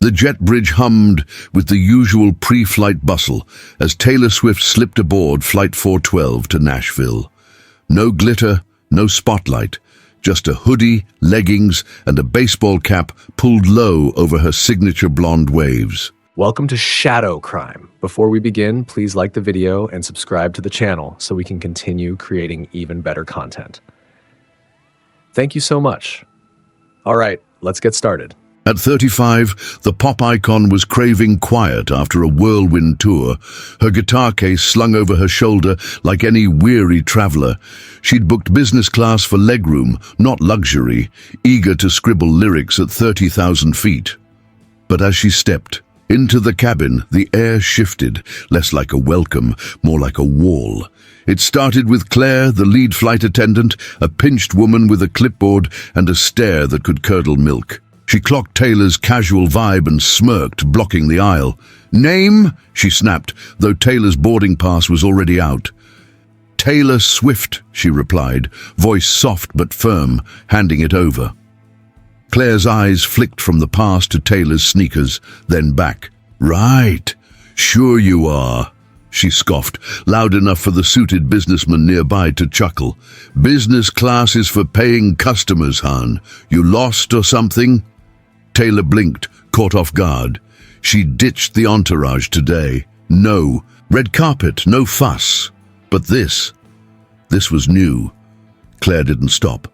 The jet bridge hummed with the usual pre-flight bustle as Taylor Swift slipped aboard Flight 412 to Nashville. No glitter, no spotlight, just a hoodie, leggings, and a baseball cap pulled low over her signature blonde waves. Welcome to Shadow Crime. Before we begin, please like the video and subscribe to the channel so we can continue creating even better content. Thank you so much. All right, let's get started. At 35, the pop icon was craving quiet after a whirlwind tour, her guitar case slung over her shoulder like any weary traveler. She'd booked business class for legroom, not luxury, eager to scribble lyrics at 30,000 feet. But as she stepped into the cabin, the air shifted, less like a welcome, more like a wall. It started with Claire, the lead flight attendant, a pinched woman with a clipboard and a stare that could curdle milk. She clocked Taylor's casual vibe and smirked, blocking the aisle. "Name?" she snapped, though Taylor's boarding pass was already out. "Taylor Swift," she replied, voice soft but firm, handing it over. Claire's eyes flicked from the pass to Taylor's sneakers, then back. "Right, sure you are," she scoffed, loud enough for the suited businessman nearby to chuckle. "Business class is for paying customers, hon. You lost or something?" Taylor blinked, caught off guard. She ditched the entourage today. No, red carpet, no fuss. But this was new. Claire didn't stop.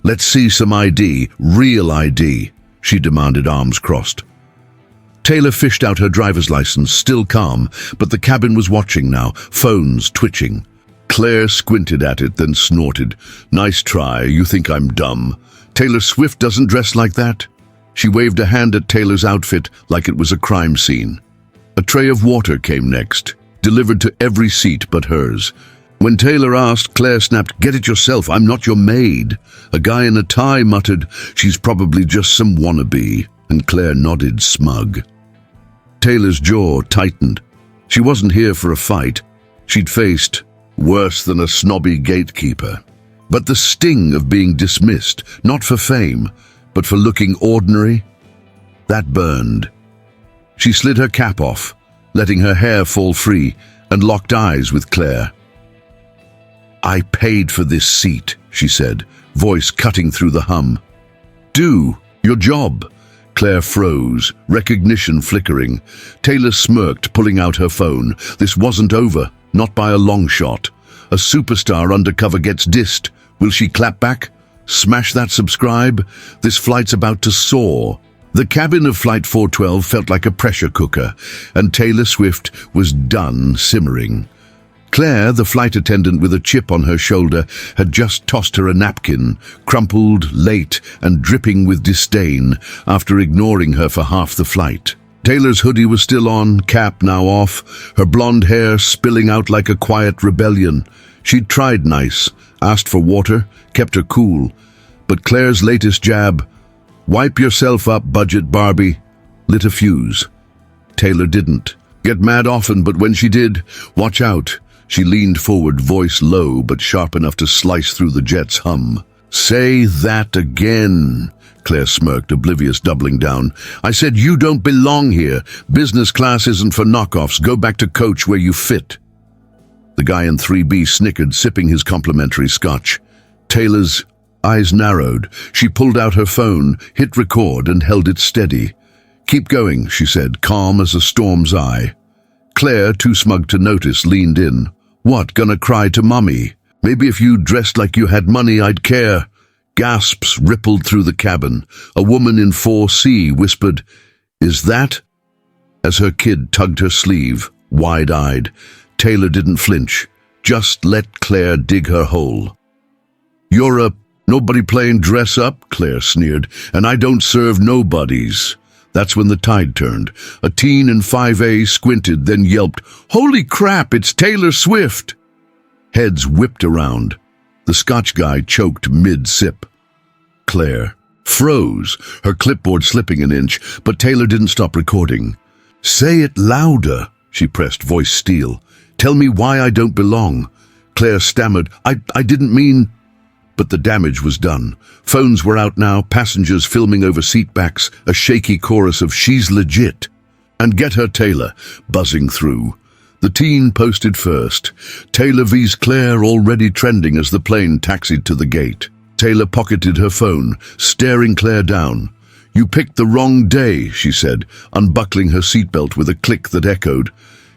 "Let's see some ID, real ID," she demanded, arms crossed. Taylor fished out her driver's license, still calm, but the cabin was watching now, phones twitching. Claire squinted at it, then snorted. "Nice try, you think I'm dumb. Taylor Swift doesn't dress like that." She waved a hand at Taylor's outfit like it was a crime scene. A tray of water came next, delivered to every seat but hers. When Taylor asked, Claire snapped, "Get it yourself, I'm not your maid." A guy in a tie muttered, "She's probably just some wannabe," and Claire nodded, smug. Taylor's jaw tightened. She wasn't here for a fight. She'd faced worse than a snobby gatekeeper. But the sting of being dismissed, not for fame, but for looking ordinary, that burned. She slid her cap off, letting her hair fall free, and locked eyes with Claire. "I paid for this seat," she said, voice cutting through the hum. "Do your job." Claire froze, recognition flickering. Taylor smirked, pulling out her phone. This wasn't over, not by a long shot. A superstar undercover gets dissed. Will she clap back? Smash that subscribe? This flight's about to soar. The cabin of Flight 412 felt like a pressure cooker, and Taylor Swift was done simmering. Claire, the flight attendant with a chip on her shoulder, had just tossed her a napkin, crumpled, late, and dripping with disdain, after ignoring her for half the flight. Taylor's hoodie was still on, cap now off, her blonde hair spilling out like a quiet rebellion. She'd tried nice, asked for water, kept her cool. But Claire's latest jab, "Wipe yourself up, budget Barbie," lit a fuse. Taylor didn't. Get mad often, but when she did, watch out. She leaned forward, voice low but sharp enough to slice through the jet's hum. "Say that again," Claire smirked, oblivious, doubling down. "I said you don't belong here. Business class isn't for knockoffs. Go back to coach where you fit." The guy in 3B snickered, sipping his complimentary scotch. Taylor's eyes narrowed. She pulled out her phone, hit record, and held it steady. "Keep going," she said, calm as a storm's eye. Claire, too smug to notice, leaned in. "What, gonna cry to mummy? Maybe if you dressed like you had money, I'd care." Gasps rippled through the cabin. A woman in 4C whispered, "Is that?" as her kid tugged her sleeve, wide-eyed. Taylor didn't flinch. Just let Claire dig her hole. "You're a nobody playing dress up," Claire sneered, "and I don't serve nobodies." That's when the tide turned. A teen in 5A squinted, then yelped, "Holy crap, it's Taylor Swift!" Heads whipped around. The Scotch guy choked mid-sip. Claire froze, her clipboard slipping an inch, but Taylor didn't stop recording. "Say it louder," she pressed, voice steel. "Tell me why I don't belong." Claire stammered, I didn't mean..." But the damage was done. Phones were out now, passengers filming over seatbacks, a shaky chorus of "She's legit" and "Get her Taylor" buzzing through. The teen posted first. Taylor vs. Claire already trending as the plane taxied to the gate. Taylor pocketed her phone, staring Claire down. "You picked the wrong day," she said, unbuckling her seatbelt with a click that echoed.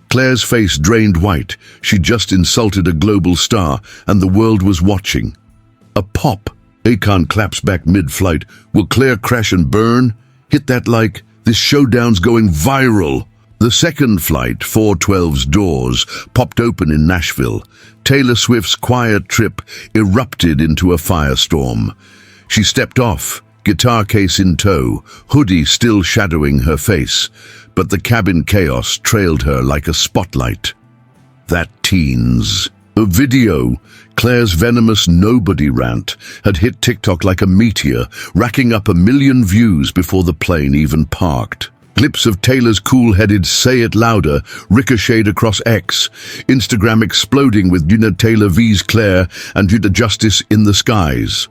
Claire's face drained white. She'd just insulted a global star, and the world was watching. A pop. Akon claps back mid-flight. "Will Claire crash and burn? Hit that like. This showdown's going viral." The second flight, 412's doors, popped open in Nashville. Taylor Swift's quiet trip erupted into a firestorm. She stepped off, guitar case in tow, hoodie still shadowing her face, but the cabin chaos trailed her like a spotlight. That teens. A video, Claire's venomous nobody rant, had hit TikTok like a meteor, racking up 1 million views before the plane even parked. Clips of Taylor's cool-headed "Say It Louder" ricocheted across X, Instagram exploding with Taylor vs. Claire and "Justice in the Skies."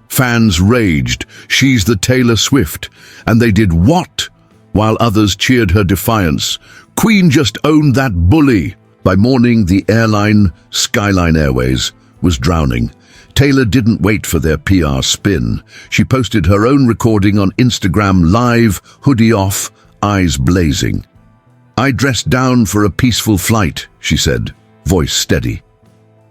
Fans raged, "She's the Taylor Swift," and they did what? While others cheered her defiance. Queen just owned that bully. By morning, the airline, Skyline Airways, was drowning. Taylor didn't wait for their PR spin. She posted her own recording on Instagram Live, hoodie off, eyes blazing. "I dressed down for a peaceful flight," she said, voice steady.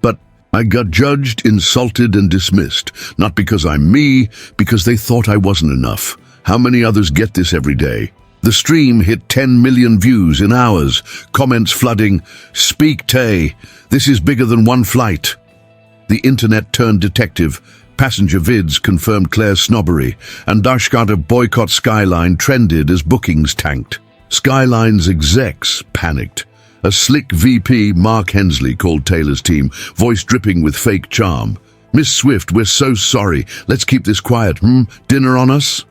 "But I got judged, insulted, and dismissed. Not because I'm me, because they thought I wasn't enough. How many others get this every day?" The stream hit 10 million views in hours, comments flooding, "Speak Tay, this is bigger than one flight." The internet turned detective. Passenger vids confirmed Claire's snobbery, and Dashkata boycott Skyline trended as bookings tanked. Skyline's execs panicked. A slick VP, Mark Hensley, called Taylor's team, voice dripping with fake charm. "Miss Swift, we're so sorry. Let's keep this quiet. Dinner on us?"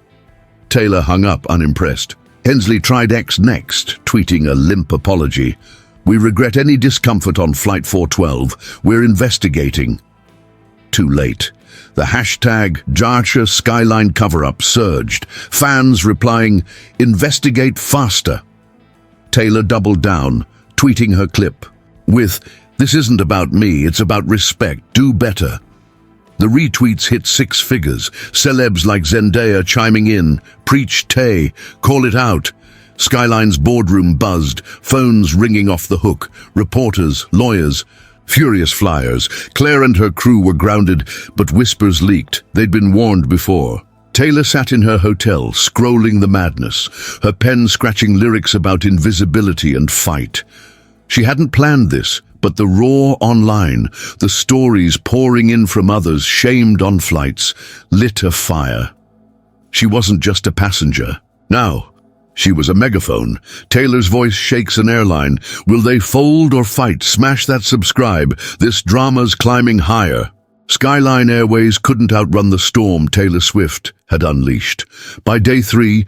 Taylor hung up, unimpressed. Hensley tried X next, tweeting a limp apology. "We regret any discomfort on Flight 412. We're investigating." Too late. The hashtag Jarcha Skyline cover-up surged, fans replying, "Investigate faster." Taylor doubled down, tweeting her clip with, "This isn't about me, it's about respect, do better." The retweets hit 6 figures, celebs like Zendaya chiming in, "Preach Tay, call it out." Skyline's boardroom buzzed, phones ringing off the hook, reporters, lawyers, furious flyers. Claire and her crew were grounded, but whispers leaked. They'd been warned before. Taylor sat in her hotel, scrolling the madness, her pen scratching lyrics about invisibility and fight. She hadn't planned this, but the raw online, the stories pouring in from others shamed on flights, lit a fire. She wasn't just a passenger. Now, she was a megaphone. Taylor's voice shakes an airline. Will they fold or fight? Smash that subscribe. This drama's climbing higher. Skyline Airways couldn't outrun the storm Taylor Swift had unleashed. By day 3,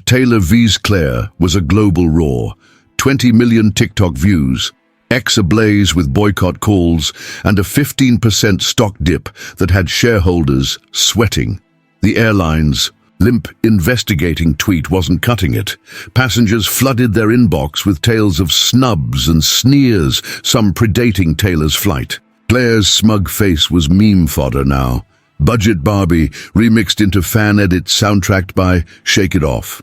Taylor vs. Claire was a global roar. 20 million TikTok views, X ablaze with boycott calls, and a 15% stock dip that had shareholders sweating. The airline's limp investigating tweet wasn't cutting it. Passengers flooded their inbox with tales of snubs and sneers, some predating Taylor's flight. Claire's smug face was meme fodder now. Budget Barbie remixed into fan edits soundtracked by Shake It Off.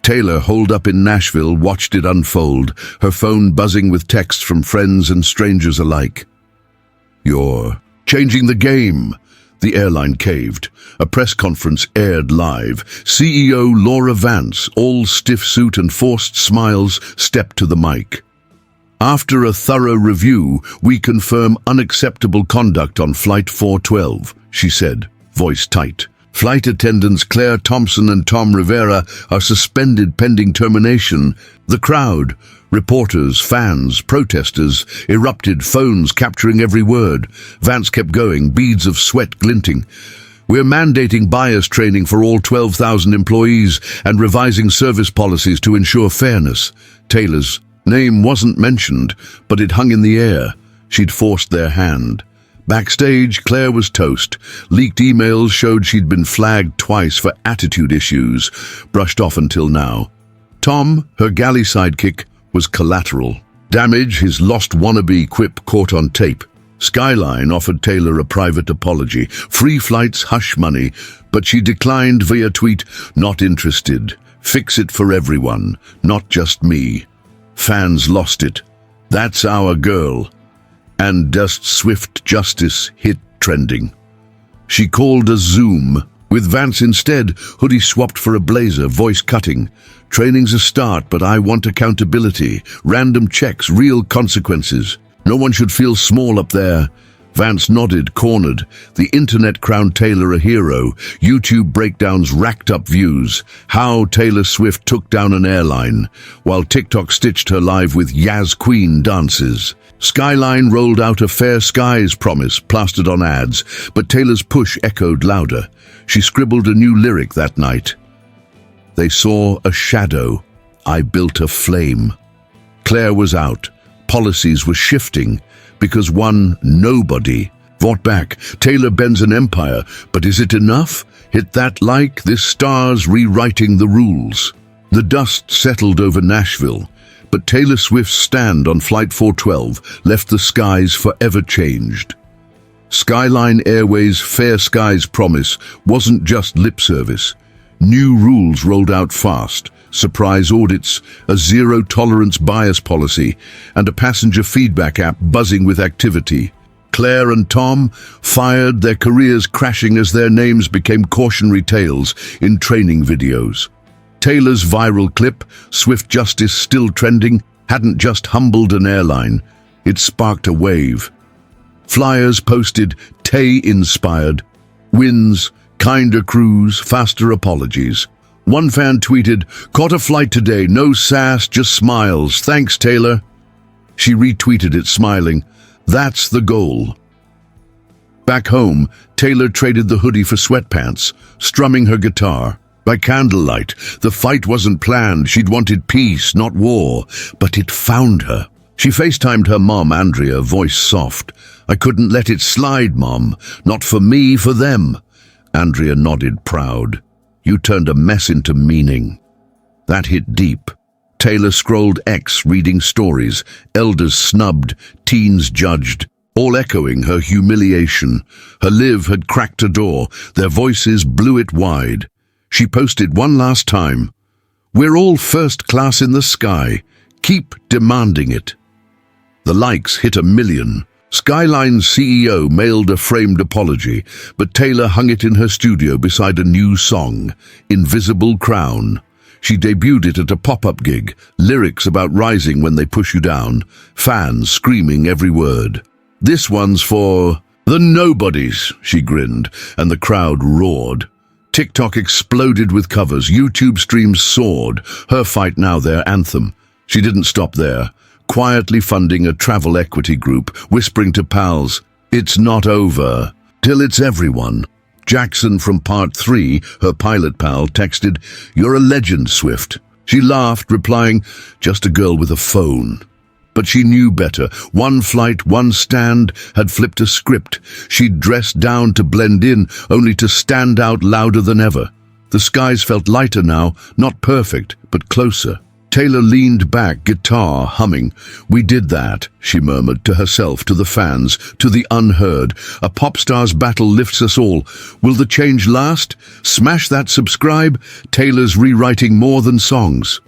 Taylor, holed up in Nashville, watched it unfold, her phone buzzing with texts from friends and strangers alike. "You're changing the game." The airline caved. A press conference aired live. CEO Laura Vance, all stiff suit and forced smiles, stepped to the mic. "After a thorough review, we confirm unacceptable conduct on Flight 412, she said, voice tight. Flight attendants Claire Thompson and Tom Rivera are suspended pending termination. The crowd, reporters, fans, protesters, erupted, phones capturing every word. Vance kept going, beads of sweat glinting. We're mandating bias training for all 12,000 employees and revising service policies to ensure fairness. Taylor's name wasn't mentioned, but it hung in the air. She'd forced their hand. Backstage, Claire was toast. Leaked emails showed she'd been flagged twice for attitude issues, brushed off until now. Tom, her galley sidekick, was collateral. Damage, his lost wannabe quip caught on tape. Skyline offered Taylor a private apology. Free flights, hush money, but she declined via tweet, "Not interested. Fix it for everyone, not just me." Fans lost it. That's our girl. And just swift justice hit trending. She called a Zoom. With Vance instead, Hoodie swapped for a blazer, voice cutting. "Training's a start, but I want accountability. Random checks, real consequences. No one should feel small up there." Vance nodded, cornered. The internet crowned Taylor a hero. YouTube breakdowns racked up views. How Taylor Swift took down an airline, while TikTok stitched her live with Yaz Queen dances. Skyline rolled out a Fair Skies promise plastered on ads, but Taylor's push echoed louder. She scribbled a new lyric that night. "They saw a shadow. I built a flame." Claire was out. Policies were shifting because one nobody fought back. Taylor bends an empire, but is it enough? Hit that like, this star's rewriting the rules. The dust settled over Nashville, but Taylor Swift's stand on Flight 412 left the skies forever changed. Skyline Airways' Fair Skies promise wasn't just lip service. New rules rolled out fast. Surprise audits, a zero-tolerance bias policy, and a passenger feedback app buzzing with activity. Claire and Tom fired, their careers crashing as their names became cautionary tales in training videos. Taylor's viral clip, "Swift Justice Still Trending," hadn't just humbled an airline, it sparked a wave. Flyers posted, "Tay-inspired," wins, "Kinder cruise, faster apologies." One fan tweeted, "Caught a flight today, no sass, just smiles, thanks Taylor." She retweeted it, smiling. That's the goal. Back home, Taylor traded the hoodie for sweatpants, strumming her guitar. By candlelight, the fight wasn't planned, she'd wanted peace, not war, but it found her. She FaceTimed her mom, Andrea, voice soft. "I couldn't let it slide, Mom. Not for me, for them." Andrea nodded, proud. "You turned a mess into meaning." That hit deep. Taylor scrolled X, reading stories, elders snubbed, teens judged, all echoing her humiliation. Her live had cracked a door, their voices blew it wide. She posted one last time, "We're all first class in the sky. Keep demanding it." The likes hit 1 million. Skyline's CEO mailed a framed apology, but Taylor hung it in her studio beside a new song, "Invisible Crown." She debuted it at a pop-up gig, lyrics about rising when they push you down, fans screaming every word. "This one's for the nobodies," she grinned, and the crowd roared. TikTok exploded with covers, YouTube streams soared, her fight now their anthem. She didn't stop there. Quietly funding a travel equity group, whispering to pals, "It's not over, till it's everyone." Jackson from Part 3, her pilot pal, texted, "You're a legend, Swift." She laughed, replying, "Just a girl with a phone." But she knew better. One flight, one stand had flipped a script. She'd dressed down to blend in, only to stand out louder than ever. The skies felt lighter now, not perfect, but closer. Taylor leaned back, guitar humming. "We did that," she murmured, to herself, to the fans, to the unheard. "A pop star's battle lifts us all. Will the change last? Smash that subscribe. Taylor's rewriting more than songs."